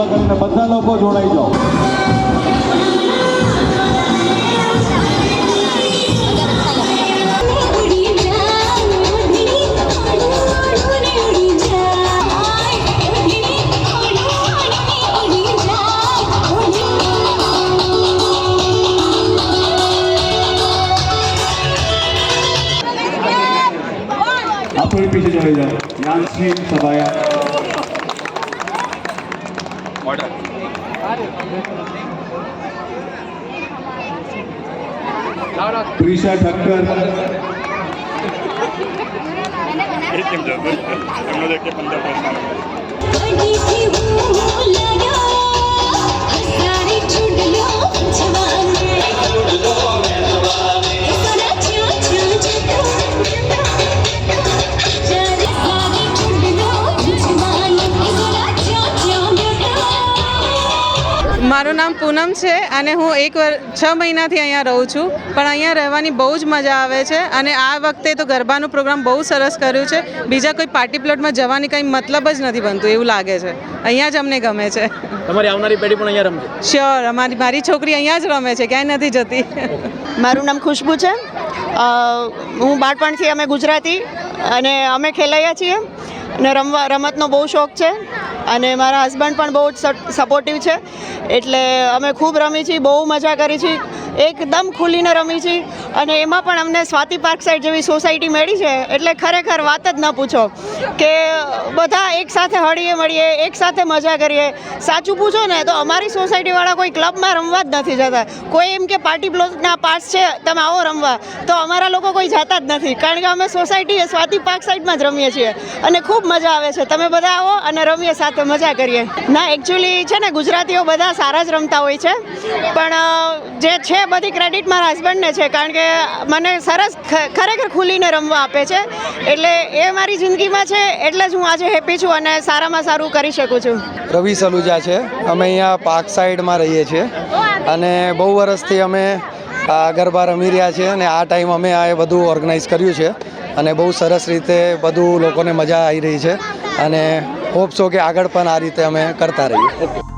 કૃપા કરીને બધા લોકો જોડાઈ જાઓ. आप थोड़ी पीछे चले जाओ. यांशी सभाया ऑर्डर. प्रीशा ठक्कर મારું નામ પૂનમ છે અને હું 6 મહિનાથી અહીંયા રહું છું, પણ અહીંયા રહેવાની બહુ જ મજા આવે છે. અને આ વખતે તો ગરબાનું પ્રોગ્રામ બહુ સરસ કર્યું છે. બીજા કોઈ પાર્ટી પ્લોટમાં જવાની કંઈ મતલબ જ નથી બનતું એવું લાગે છે. અહીંયા જ અમને ગમે છે. તમારી આવનારી પેઢી પણ અહીંયા રમશે? શ્યોર, મારી છોકરી અહીંયા જ રમે છે, ક્યાંય નથી જતી. મારું નામ ખુશ્બુ છે. હું બાળપણથી અમે ગુજરાતી અને અમે ખેલાયા છીએ અને રમતનો બહુ શોખ છે અને મારા હસબન્ડ પણ બહુ જ સપોર્ટિવ છે. એટલે અમે ખૂબ રમી છીએ, બહુ મજા કરી છે, એકદમ ખુલીને રમી છીએ. અને એમાં પણ અમને સ્વાતિ પાર્ક સાઈડ જેવી સોસાયટી મળી છે એટલે ખરેખર વાત જ ન પૂછો કે બધા એકસાથે હળીએ મળીએ, એકસાથે મજા કરીએ. સાચું પૂછો ને તો અમારી સોસાયટીવાળા કોઈ ક્લબમાં રમવા જ નથી જતા. કોઈ એમ કે પાર્ટી પ્લોટના પાસ છે તમે આવો રમવા, તો અમારા લોકો કોઈ જતા જ નથી, કારણ કે અમે સોસાયટી સ્વાતિ પાર્ક સાઈડમાં જ રમીએ છીએ અને ખૂબ મજા આવે છે. તમે બધા આવો અને રમીએ, સાથે મજા કરીએ. ના, એકચ્યુઅલી છે ને ગુજરાતીઓ બધા સારા જ રમતા હોય છે, પણ જે છે બધી ક્રેડિટ મારા હસબન્ડને છે, કારણ કે મને સરસ ખરેખર ખુલીને રમવા આપે છે. એટલે એ મારી જિંદગીમાં છે એટલે જ હું આજે હેપી છું અને સારામાં સારું કરી શકું છું. રવિ સલુજા છે. અમે અહીંયા પાર્ક સાઈડમાં રહીએ છીએ અને બહુ વર્ષથી અમે ગરબા રમી રહ્યા છીએ અને આ ટાઈમ અમે આ બધું ઓર્ગેનાઇઝ કર્યું છે અને બહુ સરસ રીતે બધું લોકોને મજા આવી રહી છે અને હોપ છો કે આગળ પણ આ રીતે અમે કરતા રહીએ.